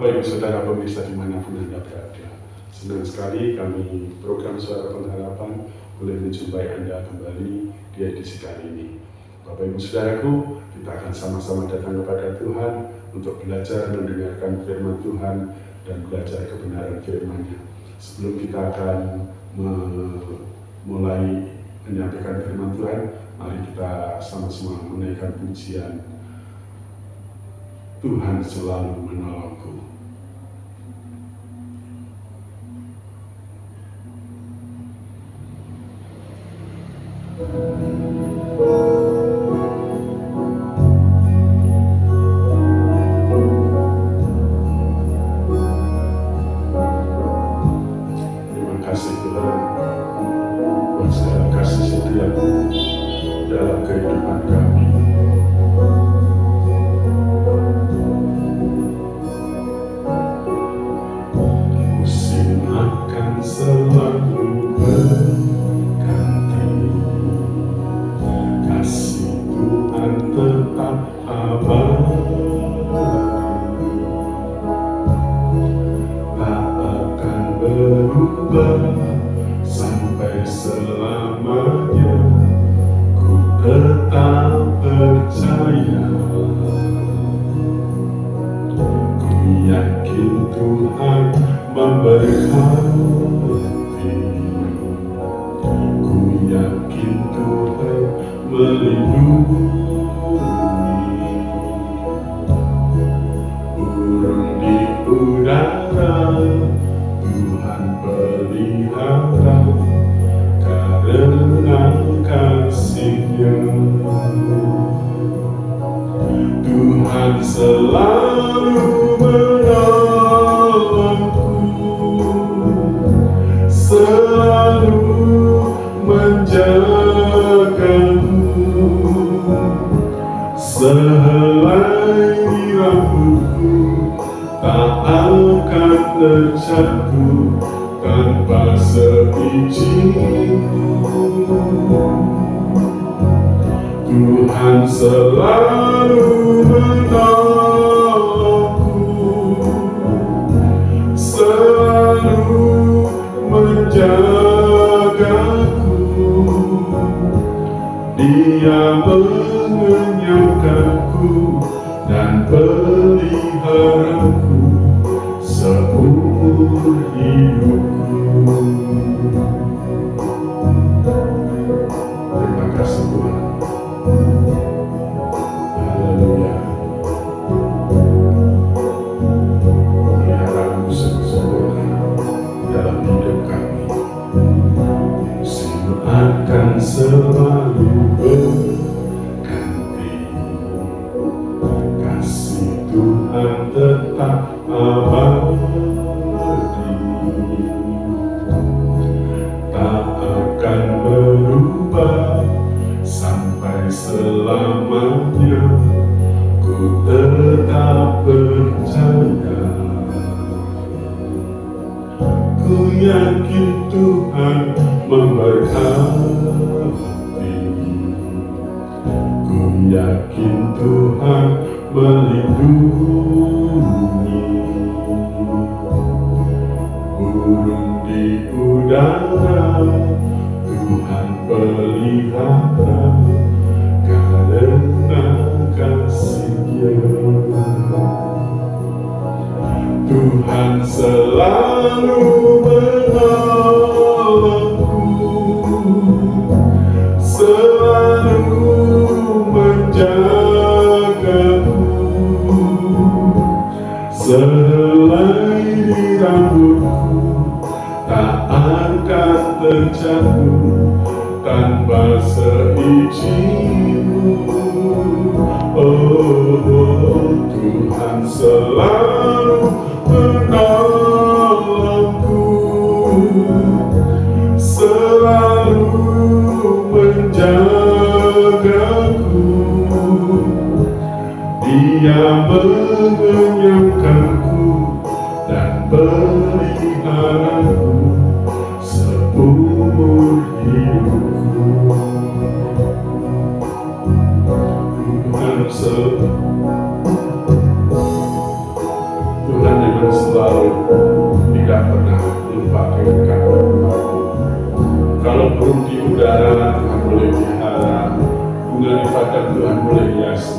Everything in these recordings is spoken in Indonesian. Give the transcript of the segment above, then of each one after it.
Bapak Ibu Saudara pemirsa dimanapun Anda berada, senang sekali kami program Suara Pengharapan boleh menjumpai Anda kembali di edisi kali ini. Bapak Ibu Saudaraku, kita akan sama-sama datang kepada Tuhan untuk belajar mendengarkan firman Tuhan dan belajar kebenaran firman-Nya. Sebelum kita akan mulai menyampaikan firman Tuhan, mari kita sama-sama menaikkan pujian Tuhan selalu menolongku. Terima kasih Tuhan buat segala kasih setia-Mu dalam kehidupan kami. Musim akan selalu berganti, kasih Tuhan tetap abadi, tak akan berubah sampai selamanya. Ku tetap percaya, ku yakin Tuhan memberkati, ku yakin Tuhan melindungi. Burung di udara Tuhan pelihara karena kasih-Nya. Tuhan selalu menolongku, selalu menjagaku, sehelai rambutku tak akan terjatuh tanpa seizin-Mu. Tuhan selalu menolongku, selalu menjagaku, Dia mengenyangkanku dan peliharaku seumur hidupku. Terima kasih Tuhan. Haleluya. Pelihara-Mu sempurna dalam hidup kami. Musim akan selalu berganti, kasih Tuhan tetap abadi, tak akan berubah sampai selamanya. Ku tetap percaya, ku yakin Tuhan memberkati, ku yakin Tuhan melindungi. Burung di udara Tuhan pelihara karena kasih-Nya. Tuhan selalu menolongku, selalu menjagaku, sehelai rambutku tak akan terjatuh tanpa seizin-Mu. Oh, Tuhan selalu menolongku, selalu menjagaku, Dia mengenyangkanku dan peliharaku seumur hidupku. Tuhan udara Tuhan boleh pelihara, bunga di padang Tuhan boleh hiasi,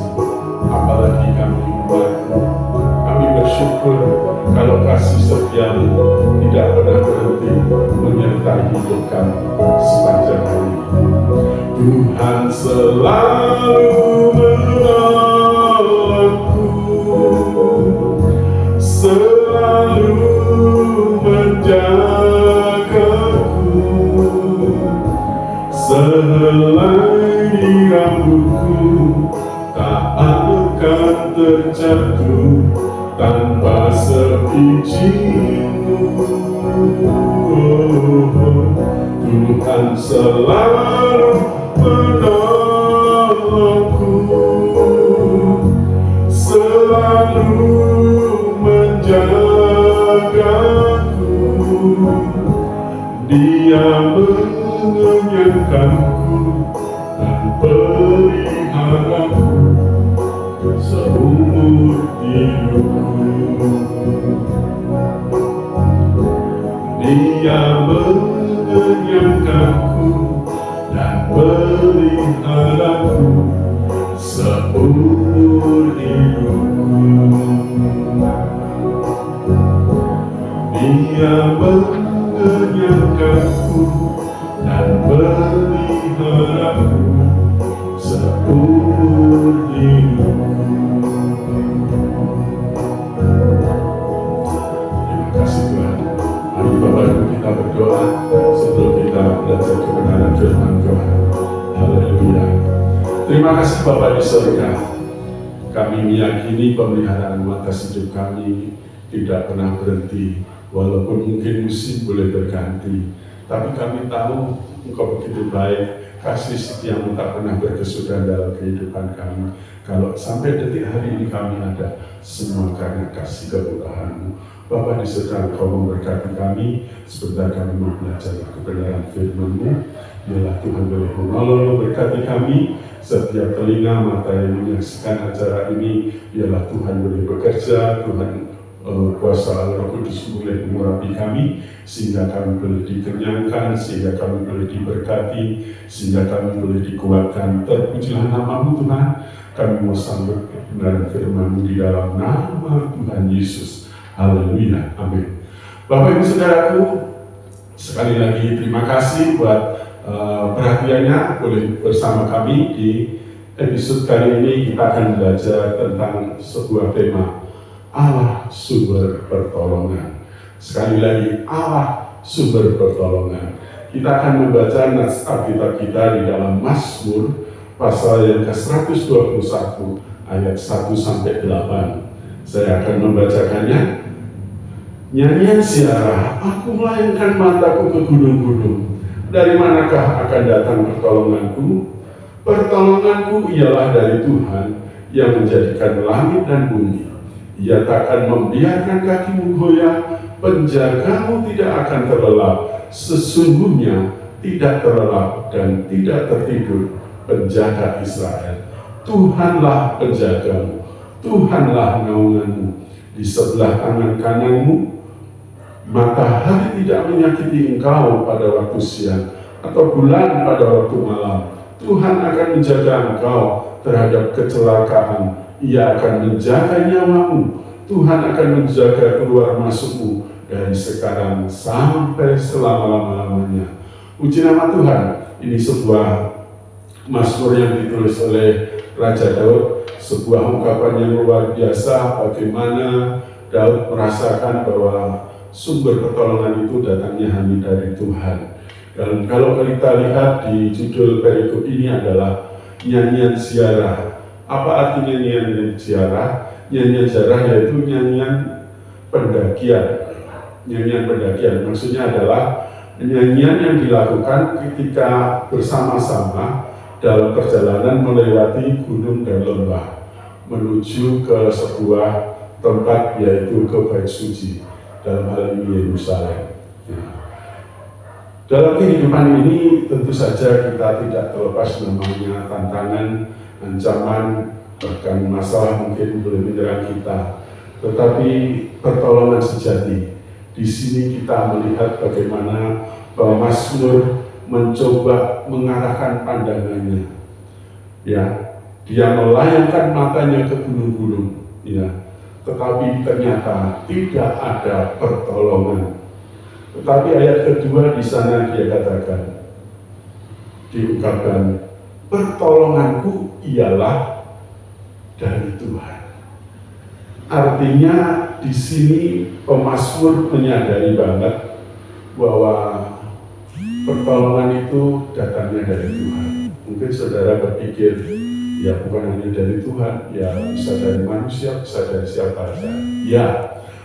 apalagi kami umatmu. Kami bersyukur kalau kasih setiamu tidak pernah berhenti menyertai hidup kami sepanjang hari. Tuhan selalu menolongku, selalu menjagaku, sehelai di rambutku tak akan terjatuh tanpa seizinku. Tuhan selalu menolongku, selalu menjagaku. Dia mengenyangkanku dan peliharaku seumur hidupku. Dia mengenyangkanku dan peliharaku seumur hidupku. Dia mengenyangkanku dan peliharaku seumur hidupku. Terima kasih Tuhan. Mari Bapak Ibu kita berdoa sebelum kita belajar kebenaran firman Tuhan. Haleluya. Terima kasih Bapa di surga. Kami meyakini pemeliharaan atas hidup kami tidak pernah berhenti, walaupun mungkin musim boleh berganti. Tapi kami tahu Engkau begitu baik, kasih setiamu tak pernah berkesudahan dalam kehidupan kami. Kalau sampai detik hari ini kami ada, semua karena kasih kemurahan-Mu. Bapa di surga, Engkau memberkati kami, sebentar kami mau belajar kebenaran firman-Mu. Biarlah Tuhan boleh menolong, berkati kami, setiap telinga mata yang menyaksikan acara ini, biarlah Tuhan boleh bekerja, Tuhan kuasa Roh Kudus boleh mengurapi kami, sehingga kami boleh dikenyangkan, sehingga kami boleh diberkati, sehingga kami boleh dikuatkan. Terpujilah nama-Mu Tuhan, kami mau sambut kebenaran firman-Mu di dalam nama Tuhan Yesus. Haleluya, amin. Bapak Ibu Saudaraku, sekali lagi terima kasih buat perhatiannya boleh bersama kami di episode kali ini. Kita akan belajar tentang sebuah tema, Allah sumber pertolongan. Sekali lagi, Allah sumber pertolongan. Kita akan membaca nas Alkitab kita di dalam Mazmur pasal yang ke-121 ayat 1-8. Saya akan membacakannya. Nyanyian siara, aku melayangkan mataku ke gunung-gunung. Dari manakah akan datang pertolonganku? Pertolonganku ialah dari Tuhan yang menjadikan langit dan bumi. Ia takkan membiarkan kakimu goyah, penjagamu tidak akan terlelap. Sesungguhnya tidak terlelap dan tidak tertidur penjaga Israel. Tuhanlah penjagamu, Tuhanlah naunganmu. Di sebelah tangan kananmu, matahari tidak menyakiti engkau pada waktu siang, atau bulan pada waktu malam. Tuhan akan menjaga engkau terhadap kecelakaan. Ia akan menjaga nyawamu. Tuhan akan menjaga keluar masukmu dari sekarang sampai selama-lamanya. Puji nama Tuhan. Ini sebuah Mazmur yang ditulis oleh Raja Daud, sebuah ungkapan yang luar biasa bagaimana Daud merasakan bahwa sumber pertolongan itu datangnya hanya dari Tuhan. Dan kalau kita lihat di judul perikop ini adalah nyanyian ziarah. Apa artinya nyanyian ziarah? Nyanyian ziarah yaitu nyanyian pendakian. Nyanyian pendakian maksudnya adalah nyanyian yang dilakukan ketika bersama-sama dalam perjalanan melewati gunung dan lembah menuju ke sebuah tempat, yaitu ke Bait Suci, dalam hal ini Yerusalem. Dalam kehidupan ini tentu saja kita tidak terlepas namanya tantangan, ancaman, bahkan masalah mungkin boleh menyerang kita. Tetapi pertolongan sejati, di sini kita melihat bagaimana bahwa Mazmur mencoba mengarahkan pandangannya, ya, dia melayangkan matanya ke gunung-gunung, ya, tetapi ternyata tidak ada pertolongan. Tetapi ayat kedua di sana dia katakan, diungkapkan, pertolonganku ialah dari Tuhan. Artinya di sini pemazmur menyadari banget bahwa pertolongan itu datangnya dari Tuhan. Mungkin saudara berpikir, ya bukan hanya dari Tuhan, ya bisa dari manusia, bisa dari siapa saja. Ya,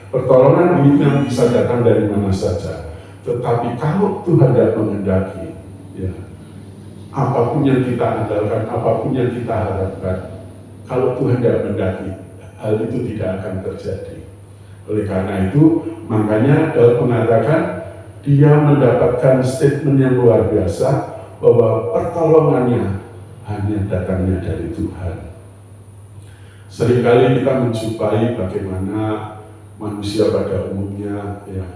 pertolongan memang bisa datang dari mana saja. Tetapi kalau Tuhan tidak menghendaki, ya, apapun yang kita andalkan, apapun yang kita harapkan, kalau Tuhan tidak menghendaki, hal itu tidak akan terjadi. Oleh karena itu, makanya Daud mengatakan, dia mendapatkan statement yang luar biasa bahwa pertolongannya hanya datangnya dari Tuhan. Seringkali kita menjumpai bagaimana manusia pada umumnya, ya,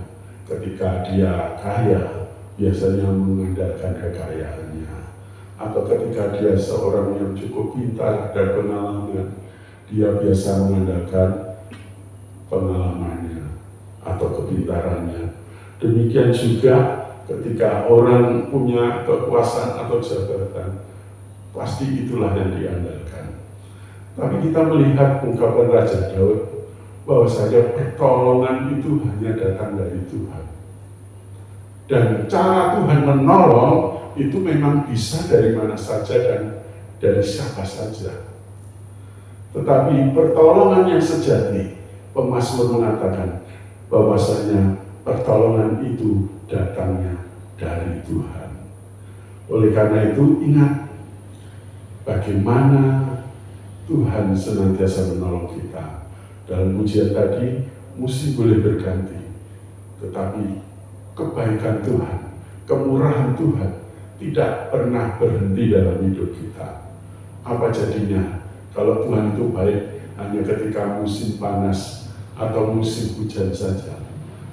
ketika dia kaya biasanya mengandalkan kekayaannya, atau ketika dia seorang yang cukup pintar dan pengalaman, dia biasa mengandalkan pengalamannya atau kepintarannya. Demikian juga ketika orang punya kekuasaan atau jabatan, pasti itulah yang diandalkan. Tapi kita melihat ungkapan Raja Daud bahwasanya pertolongan itu hanya datang dari Tuhan. Dan cara Tuhan menolong itu memang bisa dari mana saja dan dari siapa saja. Tetapi pertolongan yang sejati, pemazmur mengatakan bahwasanya pertolongan itu datangnya dari Tuhan. Oleh karena itu ingat bagaimana Tuhan senantiasa menolong kita. Dalam ujian tadi musim boleh berganti, tetapi kebaikan Tuhan, kemurahan Tuhan tidak pernah berhenti dalam hidup kita. Apa jadinya kalau Tuhan itu baik hanya ketika musim panas atau musim hujan saja?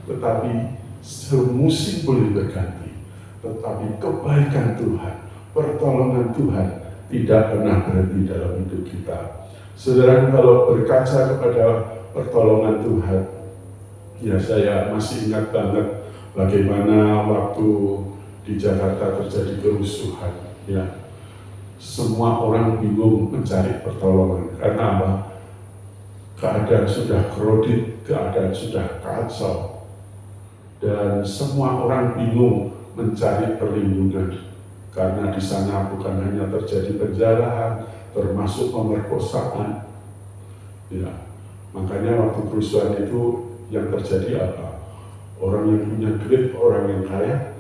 Tetapi semusim boleh berganti, tetapi kebaikan Tuhan, pertolongan Tuhan tidak pernah berhenti dalam hidup kita. Saudara, kalau berkaca kepada pertolongan Tuhan, ya saya masih ingat banget bagaimana waktu di Jakarta terjadi kerusuhan, ya, semua orang bingung mencari pertolongan. Karena apa? Keadaan sudah krodit, keadaan sudah kacau, dan semua orang bingung mencari perlindungan. Karena di sana bukan hanya terjadi penjarahan, termasuk pemerkosaan. Ya, makanya waktu kerusuhan itu yang terjadi apa? Orang yang punya duit, orang yang kaya,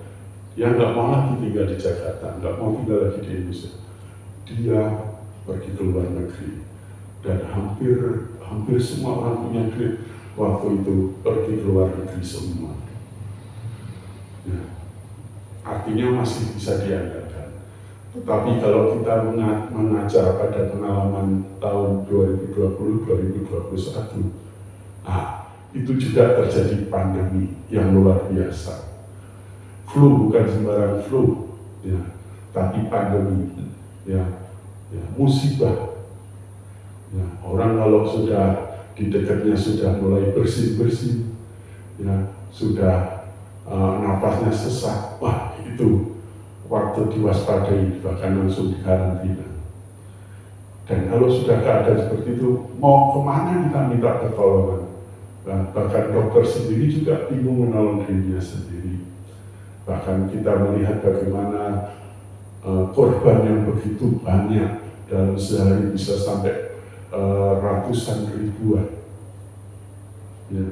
dia nggak mau lagi tinggal di Jakarta, nggak mau tinggal lagi di Indonesia. Dia pergi ke luar negeri, dan hampir semua orang punya duit waktu itu pergi ke luar negeri semua. Ya, artinya masih bisa diandalkan. Tetapi kalau kita mengajar pada pengalaman tahun 2020-2021, itu juga terjadi pandemi yang luar biasa. Flu bukan sembarang flu, ya, tapi pandemi, ya, musibah. Ya, orang kalau sudah di dekatnya sudah mulai bersin-bersin, ya, sudah napasnya sesak, wah itu waktu diwaspadai, bahkan langsung dikarantina. Dan kalau sudah keadaan seperti itu, mau kemana kita minta pertolongan? Nah, bahkan dokter sendiri juga bingung menolong dirinya sendiri. Bahkan kita melihat bagaimana korban yang begitu banyak dalam sehari bisa sampai ratusan ribuan. Ya.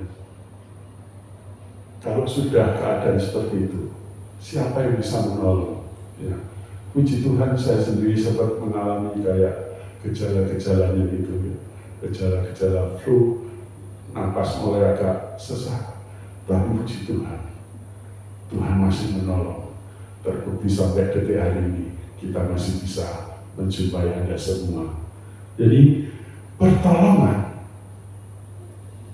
Kalau sudah keadaan seperti itu, siapa yang bisa menolong? Ya. Puji Tuhan, saya sendiri sempat mengalami kayak gejala-gejalanya itu, ya. Gejala-gejala flu, napas mulai agak sesak. Tapi puji Tuhan, Tuhan masih menolong. Terbukti sampai detik hari ini kita masih bisa menjumpai Anda semua. Jadi pertolongan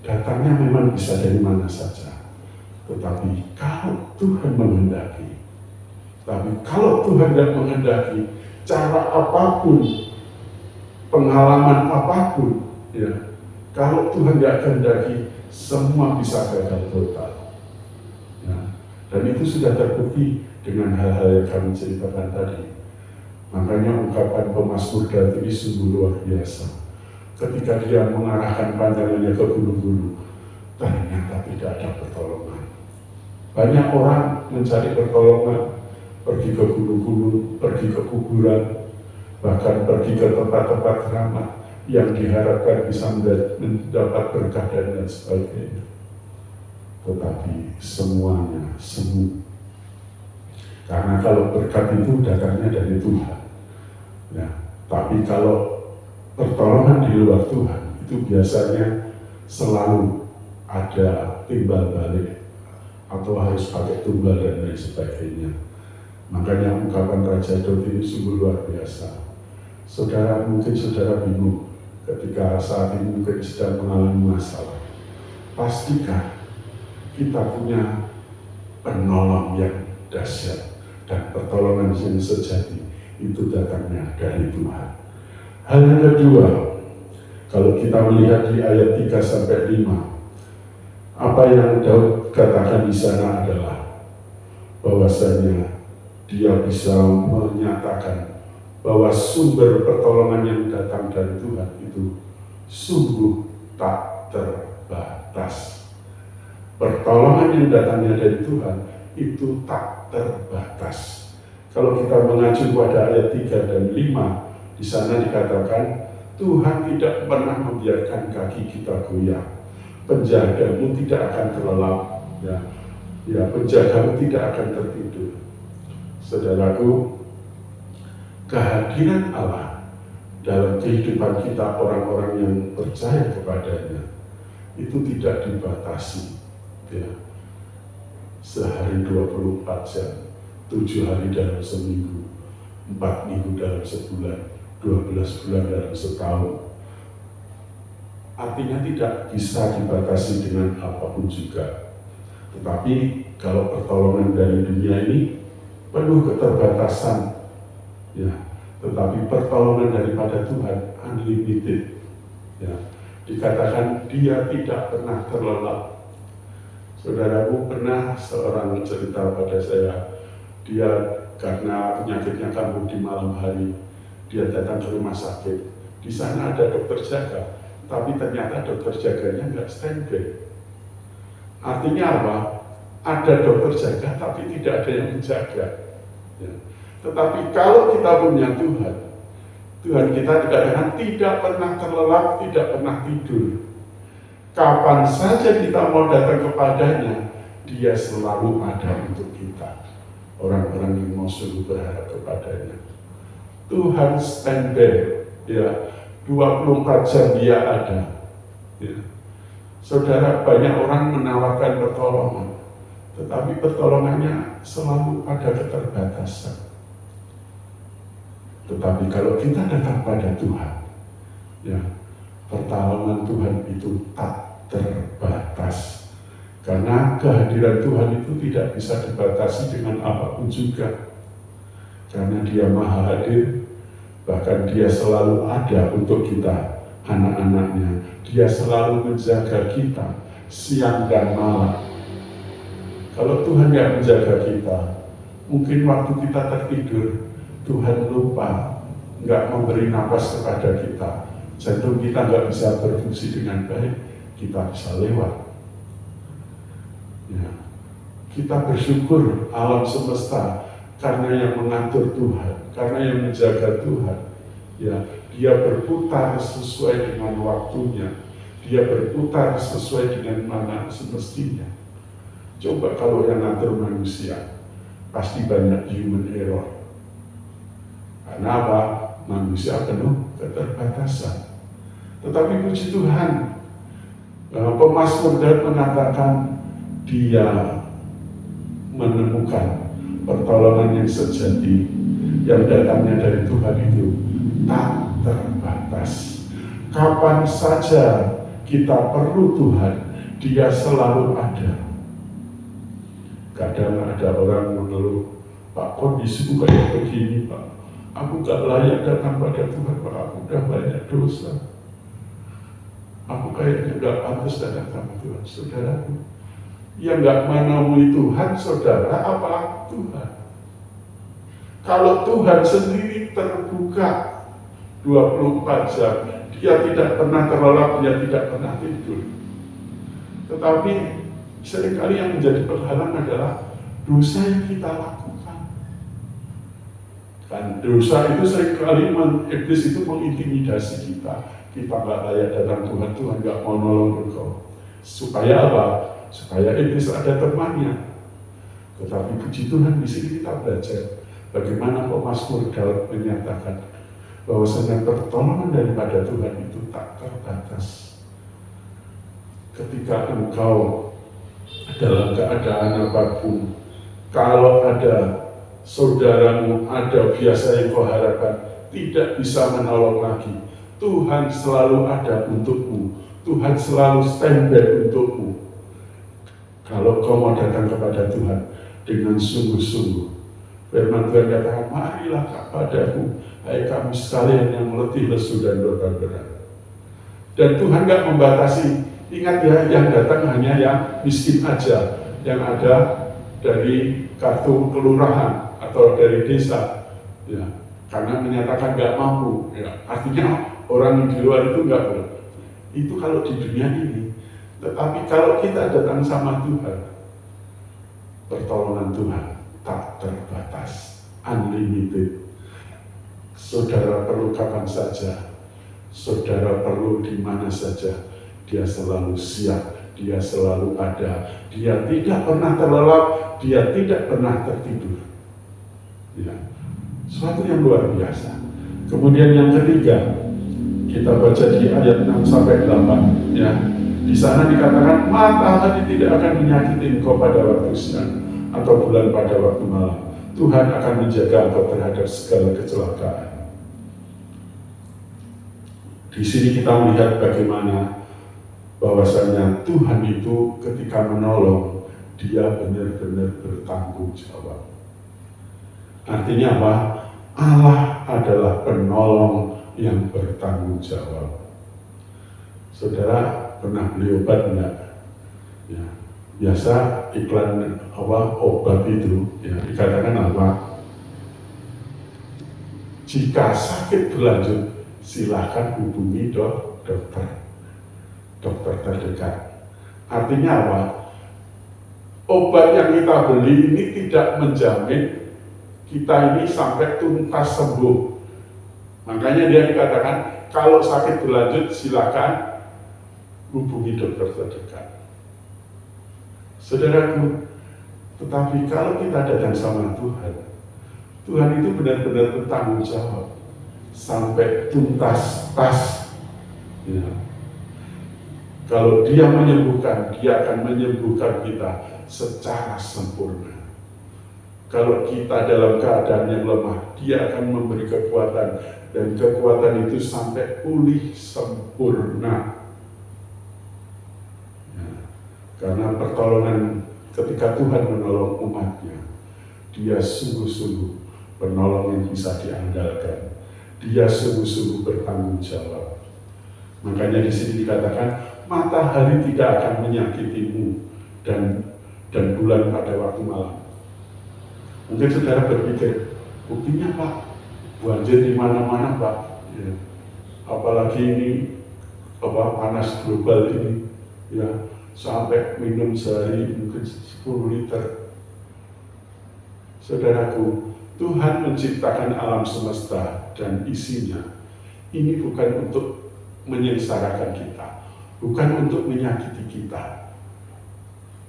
datangnya memang bisa dari mana saja. Tetapi kalau Tuhan menghendaki, Tapi kalau Tuhan tidak menghendaki, cara apapun, pengalaman apapun, ya, kalau Tuhan tidak kehendaki, semua bisa gagal total. Ya. Dan itu sudah terbukti dengan hal-hal yang kami ceritakan tadi. Makanya ungkapan pemazmur Daud ini sungguh luar biasa. Ketika dia mengarahkan pandangannya ke gunung-gunung, ternyata tidak ada pertolongan. Banyak orang mencari pertolongan, pergi ke gunung-gunung, pergi ke kuburan, bahkan pergi ke tempat-tempat keramat yang diharapkan bisa mendapat berkah dan lain sebagainya. Tetapi semuanya semu. Karena kalau berkat itu datangnya dari Tuhan. Ya, tapi kalau pertolongan di luar Tuhan itu biasanya selalu ada timbal balik atau harus pakai tumbal dan lain sebagainya. Makanya ungkapan Raja Daud ini sungguh luar biasa. Saudara, mungkin saudara bingung ketika saat ini mungkin sedang mengalami masalah. Pastikan kita punya penolong yang dahsyat dan pertolongan yang sejati itu datangnya dari Tuhan. Hal yang kedua, kalau kita melihat di ayat 3-5, apa yang Daud katakan di sana adalah bahwasanya dia bisa menyatakan bahwa sumber pertolongan yang datang dari Tuhan itu sungguh tak terbatas. Pertolongan yang datangnya dari Tuhan itu tak terbatas. Kalau kita mengacu pada ayat 3 dan 5, di sana dikatakan Tuhan tidak pernah membiarkan kaki kita goyah. Penjagamu tidak akan terlelap, ya, penjagamu tidak akan tertidur. Saudaraku, kehadiran Allah dalam kehidupan kita orang-orang yang percaya kepadanya itu tidak dibatasi, ya. Sehari 24 jam, 7 hari dalam seminggu, 4 minggu dalam sebulan, 12 bulan dalam setahun. Artinya tidak bisa dibatasi dengan apapun juga. Tetapi kalau pertolongan dari dunia ini penuh keterbatasan, ya. Tetapi pertolongan daripada Tuhan unlimited, ya. Dikatakan dia tidak pernah terlelap. Saudaraku, pernah seorang cerita pada saya, dia karena penyakitnya kambuh di malam hari, dia datang ke rumah sakit. Di sana ada dokter jaga, tapi ternyata dokter jaganya nggak standby. Artinya apa? Ada dokter jaga, tapi tidak ada yang menjaga. Ya. Tetapi kalau kita punya Tuhan, Tuhan kita dikatakan tidak pernah terlelap, tidak pernah tidur. Kapan saja kita mau datang kepadanya, dia selalu ada untuk kita. Orang-orang yang mau sungguh berharap kepadanya. Tuhan standby, ya, 24 jam dia ada. Ya. Saudara, banyak orang menawarkan pertolongan, tetapi pertolongannya selalu ada keterbatasan. Tetapi kalau kita datang pada Tuhan, ya, pertolongan Tuhan itu tak terbatas. Karena kehadiran Tuhan itu tidak bisa dibatasi dengan apapun juga. Karena dia maha hadir, bahkan dia selalu ada untuk kita, anak-anaknya. Dia selalu menjaga kita, siang dan malam. Kalau Tuhan tidak menjaga kita, mungkin waktu kita tertidur, Tuhan lupa, nggak memberi napas kepada kita. Jantung kita nggak bisa berfungsi dengan baik, kita bisa lewat. Ya. Kita bersyukur alam semesta karena yang mengatur Tuhan, karena yang menjaga Tuhan. Ya, dia berputar sesuai dengan waktunya, dia berputar sesuai dengan mana semestinya. Coba kalau yang ngatur manusia, pasti banyak human error. Karena apa? Manusia penuh keterbatasan. Tetapi puji Tuhan, pemazmur Daud mengatakan dia menemukan pertolongan yang sejati yang datangnya dari Tuhan itu tak terbatas. Kapan saja kita perlu Tuhan, dia selalu ada. Kadang ada orang mengeluh, Pak, kondisiku kayak begini, Pak. Aku gak layak datang pada Tuhan, Pak. Aku udah banyak dosa. Aku kayaknya gak pantas datang sama Tuhan. Saudaraku, yang gak menemui Tuhan, saudara, apa Tuhan? Kalau Tuhan sendiri terbuka 24 jam, dia tidak pernah terlelap, dia tidak pernah tidur. Tetapi seringkali yang menjadi penghalang adalah dosa yang kita lakukan. Dan dosa itu seringkali iblis itu mengintimidasi kita. Kita nggak layak datang Tuhan, Tuhan nggak mau nolong engkau. Supaya apa? Supaya iblis ada temannya. Tetapi puji Tuhan, di sini kita belajar bagaimana Mazmur Daud menyatakan bahwasanya pertolongan daripada Tuhan itu tak terbatas. Ketika engkau dalam keadaan apapun, kalau ada saudaramu, ada biasa yang kau harapkan tidak bisa menolong lagi, Tuhan selalu ada untukmu. Tuhan selalu standby untukmu. Kalau kau mau datang kepada Tuhan dengan sungguh-sungguh, firman Tuhan katakan, marilah kepadaku, hai kamu sekalian yang letih, lesu, dan berbeban. Dan Tuhan gak membatasi. Ingat ya, yang datang hanya yang miskin aja, yang ada dari kartu kelurahan atau dari desa, ya, karena menyatakan gak mampu. Ya, artinya orang yang di luar itu gak boleh. Itu kalau di dunia ini. Tetapi kalau kita datang sama Tuhan, pertolongan Tuhan tak terbatas, unlimited. Saudara perlu kapan saja, saudara perlu di mana saja, dia selalu siap, dia selalu ada, dia tidak pernah terlelap, dia tidak pernah tertidur. Ya, suatu yang luar biasa. Kemudian yang ketiga, kita baca di ayat 6-8, ya. Di sana dikatakan, matahari tidak akan menyakiti engkau pada waktu siang atau bulan pada waktu malam. Tuhan akan menjaga engkau terhadap segala kecelakaan. Di sini kita melihat bagaimana bahwasanya Tuhan itu ketika menolong, dia benar-benar bertanggung jawab. Artinya apa? Allah adalah penolong yang bertanggung jawab. Saudara pernah beli obat enggak? Ya, biasa iklan obat itu, ya, dikatakan apa? Jika sakit berlanjut, silakan hubungi dokter terdekat. Artinya apa? Obat yang kita beli ini tidak menjamin kita ini sampai tuntas sembuh. Makanya dia dikatakan, kalau sakit berlanjut silakan hubungi dokter terdekat. Saudaraku, tetapi kalau kita datang sama Tuhan, Tuhan itu benar-benar bertanggung jawab sampai tuntas. Ya. Kalau dia menyembuhkan, dia akan menyembuhkan kita secara sempurna. Kalau kita dalam keadaan yang lemah, dia akan memberi kekuatan, dan kekuatan itu sampai pulih sempurna. Ya. Karena pertolongan ketika Tuhan menolong umatnya, dia sungguh-sungguh penolong yang bisa diandalkan. Dia sungguh-sungguh bertanggung jawab. Makanya di sini dikatakan, matahari tidak akan menyakitimu dan bulan pada waktu malam. Mungkin saudara berpikir, buktinya Pak, banjir di mana-mana Pak. Ya. Apalagi ini panas global ini, ya, sampai minum sehari mungkin 10 liter. Saudaraku, Tuhan menciptakan alam semesta dan isinya. Ini bukan untuk menyengsarakan kita, bukan untuk menyakiti kita.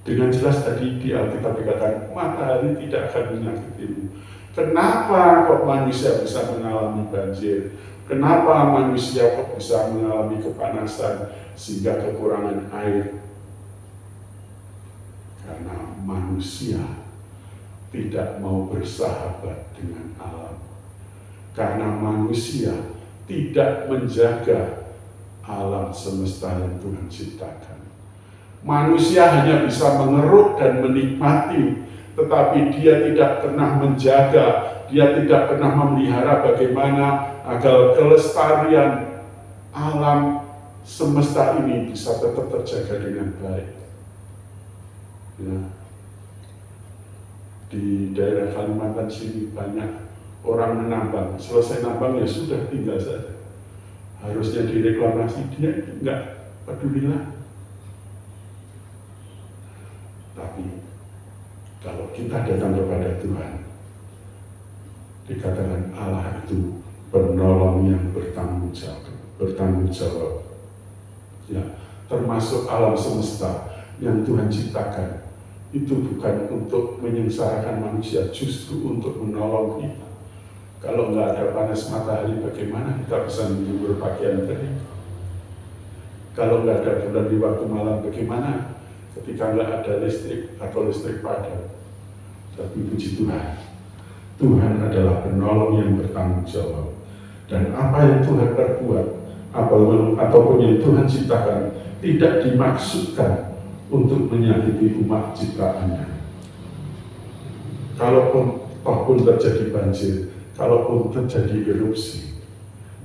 Dengan jelas tadi di Alkitab dikatakan, matahari tidak akan menyakitimu. Kenapa kok manusia bisa mengalami banjir? Kenapa manusia kok bisa mengalami kepanasan sehingga kekurangan air? Karena manusia tidak mau bersahabat dengan alam. Karena manusia tidak menjaga alam semesta yang Tuhan ciptakan. Manusia hanya bisa mengeruk dan menikmati tetapi dia tidak pernah menjaga, dia tidak pernah memelihara bagaimana agar kelestarian alam semesta ini bisa tetap terjaga dengan baik. Ya. Di daerah Kalimantan sini banyak orang menambang, selesai nambang ya sudah tinggal saja. Harusnya direklamasi, dia enggak pedulilah. Tapi kalau kita datang kepada Tuhan, dikatakan Allah itu penolong yang bertanggung jawab. Ya, termasuk alam semesta yang Tuhan ciptakan itu bukan untuk menyengsarakan manusia, justru untuk menolong kita. Kalau nggak ada panas matahari, bagaimana kita bisa menjemur pakaian kering? Kalau nggak ada bulan di waktu malam, bagaimana ketika nggak ada listrik atau listrik padam? Tapi puji Tuhan, Tuhan adalah penolong yang bertanggung jawab. Dan apa yang Tuhan perbuat, ataupun yang Tuhan ciptakan, tidak dimaksudkan untuk menyakiti umat ciptaannya. Kalaupun terjadi banjir, kalaupun terjadi erupsi,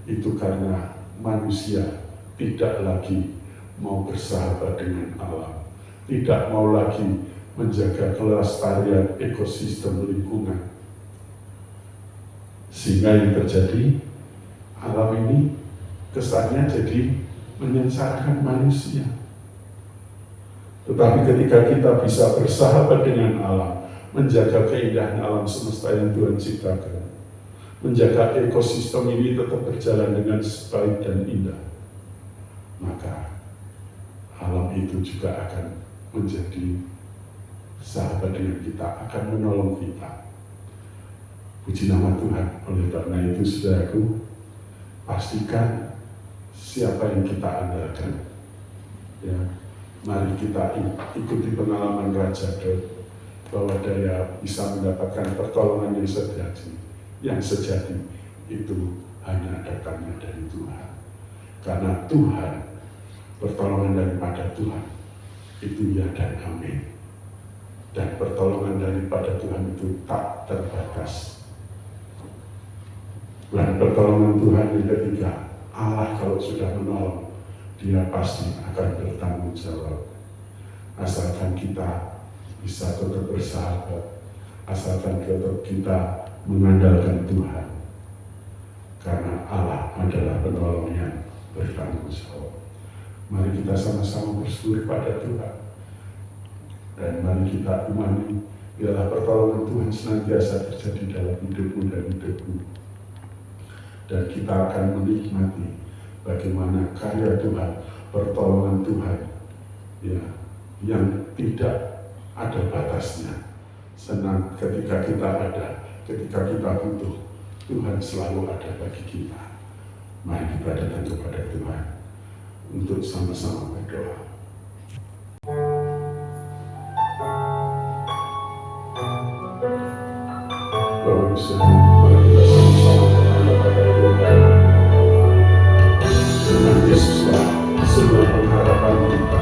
itu karena manusia tidak lagi mau bersahabat dengan alam, tidak mau lagi menjaga kelestarian ekosistem lingkungan. Sehingga yang terjadi, alam ini kesannya jadi menyengsarakan manusia. Tetapi ketika kita bisa bersahabat dengan alam, menjaga keindahan alam semesta yang Tuhan ciptakan, menjaga ekosistem ini tetap berjalan dengan baik dan indah, maka alam itu juga akan menjadi sahabat dengan kita, akan menolong kita. Puji nama Tuhan. Oleh karena itu, saudaraku, pastikan siapa yang kita andalkan. Ya, mari kita ikuti pengalaman Raja Daud, bahwa dia bisa mendapatkan pertolongan yang sejati itu hanya datangnya dari Tuhan. Karena Tuhan, pertolongan daripada Tuhan itu ya dan amin. Dan pertolongan daripada Tuhan itu tak terbatas. Dan pertolongan Tuhan yang ketiga, Allah kalau sudah menolong, dia pasti akan bertanggung jawab. Asalkan kita bisa tetap bersahabat, asalkan tetap kita mengandalkan Tuhan. Karena Allah adalah penolong yang bertanggung jawab. Mari kita sama-sama bersyukur pada Tuhan. Dan mari kita imani, biarlah pertolongan Tuhan senantiasa terjadi dalam hidupmu dan hidupku. Dan kita akan menikmati bagaimana karya Tuhan, pertolongan Tuhan, ya, yang tidak ada batasnya. Senang ketika kita ada, ketika kita butuh, Tuhan selalu ada bagi kita. Mari kita datang kepada Tuhan untuk sama-sama berdoa. Bapak Yesus, mari kita sama-sama kepada Tuhan. Tuhan Yesuslah semua pengharapan kita.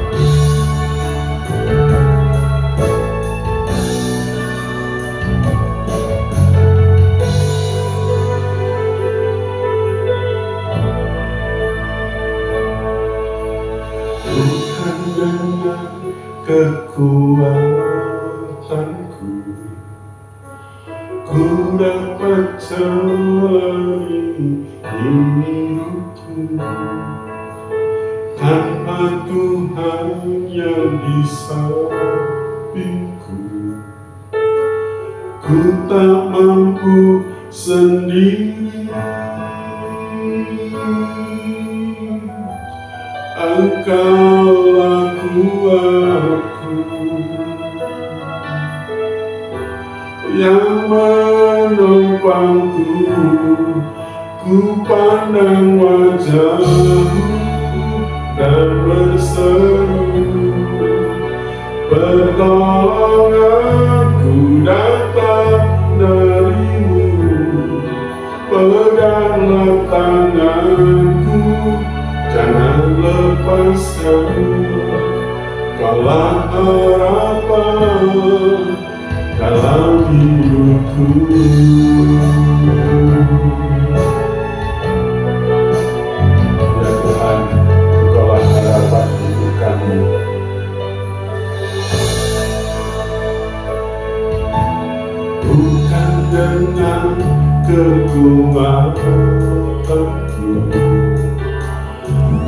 Tuhan dengan kekuatanku, ku dapat jalani hidupku. Tanpa Tuhan yang di sampingku, ku tak mampu sendiri. Engkaulah kuatku yang menopangku, ku pandang wajahmu dan berseru, pertolonganku datang darimu, peganglah tanganku, jangan lepaskan. Kaulah harapan dalam hidupku. Ya Tuhan, Engkaulah harapan hidup kami. Bukan dengan kekuatanku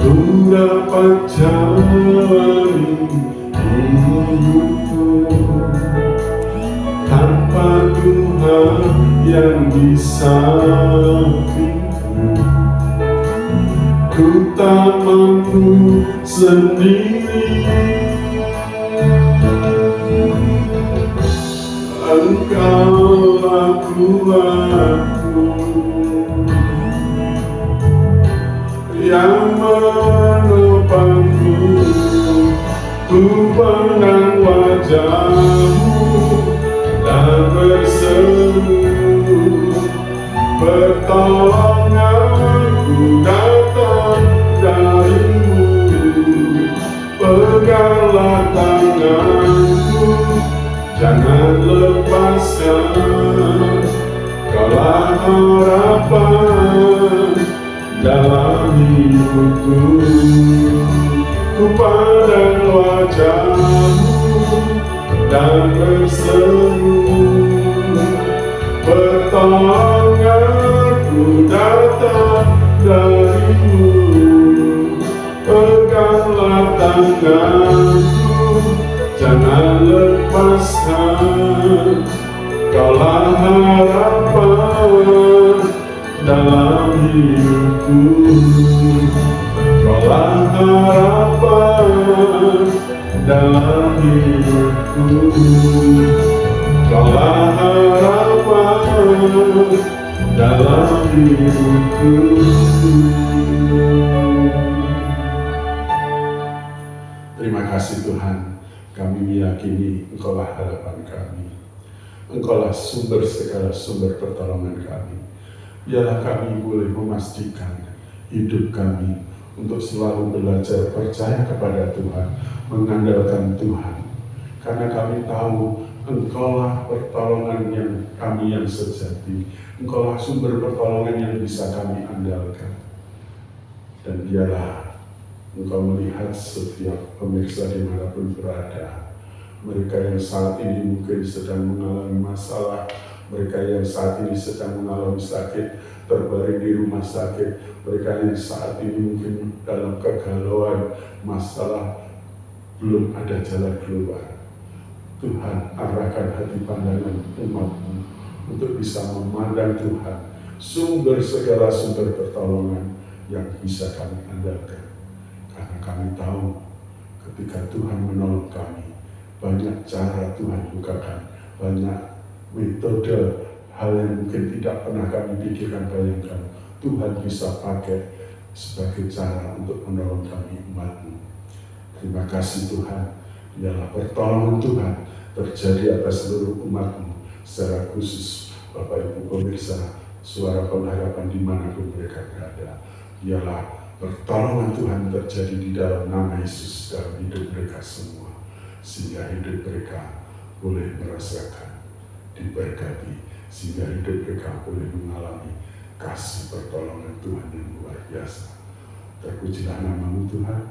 ku dapat jalani hidupku, tanpa Tuhan yang di sampingku, ku tak mampu sendiri. Engkaulah kuatku yang menopangku, ku pandang wajah-Mu dan berseru, pertolonganku datang dari-Mu, peganglah tanganku, jangan lepaskan, Kaulah harapan dalam hidupku. Ku pandang wajah-Mu dan berseru, pertolonganku datang dari-Mu, peganglah tanganku, jangan lepaskan, Kaulah harapan dalam hidupku. Kaulah harapan dalam hidupku. Kaulah harapan dalam hidupku. Terima kasih Tuhan, kami meyakini Engkaulah harapan kami. Engkaulah sumber segala sumber pertolongan kami. Biarlah kami boleh memastikan hidup kami untuk selalu belajar percaya kepada Tuhan, mengandalkan Tuhan. Karena kami tahu Engkaulah pertolongan yang kami yang sejati. Engkaulah sumber pertolongan yang bisa kami andalkan. Dan biarlah Engkau melihat setiap pemirsa dimanapun berada. Mereka yang saat ini mungkin sedang mengalami masalah, mereka yang saat ini sedang mengalami sakit, terbaring di rumah sakit, mereka yang saat ini mungkin dalam kegalauan, masalah, belum ada jalan keluar. Tuhan, arahkan hati pandangan umat-Mu untuk bisa memandang Tuhan, sumber segala sumber pertolongan yang bisa kami andalkan. Karena kami tahu ketika Tuhan menolong kami, banyak cara Tuhan bukakan, banyak metode, hal yang mungkin tidak pernah kami pikirkan, bayangkan, Tuhan bisa pakai sebagai cara untuk menolong kami umat-Mu. Terima kasih Tuhan, biarlah pertolongan Tuhan terjadi atas seluruh umat-Mu, secara khusus Bapak Ibu pemirsa Suara Pengharapan dimanapun mereka berada. Biarlah pertolongan Tuhan terjadi di dalam nama Yesus dalam hidup mereka semua, sehingga hidup mereka boleh merasakan diberkati, sehingga hidup mereka boleh mengalami kasih pertolongan Tuhan yang luar biasa. Terpujilah nama-Mu Tuhan,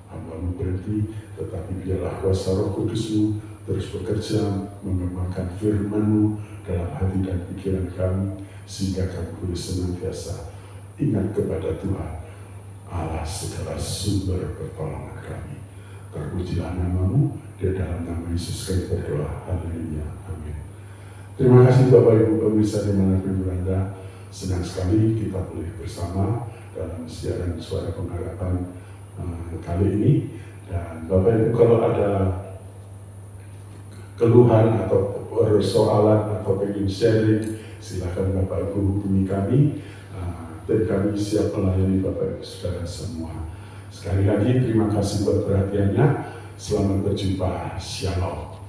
hamba-Mu berhenti, tetapi biarlah kuasa Roh Kudus-Mu terus bekerja mengembangkan firman-Mu dalam hati dan pikiran kami, sehingga kami boleh senantiasa ingat kepada Tuhan, Allah segala sumber pertolongan kami. Terpujilah nama-Mu, di dalam nama Yesus kami berdoa. Haleluya. Amin. Terima kasih Bapak Ibu pemirsa dimanapun berada. Senang sekali kita boleh bersama dalam siaran Suara Pengharapan kali ini. Dan Bapak Ibu kalau ada keluhan atau persoalan atau pengen sharing, silakan Bapak Ibu hubungi kami. Dan kami siap melayani Bapak Ibu Saudara semua. Sekali lagi terima kasih buat perhatiannya. Selamat berjumpa. Shalom.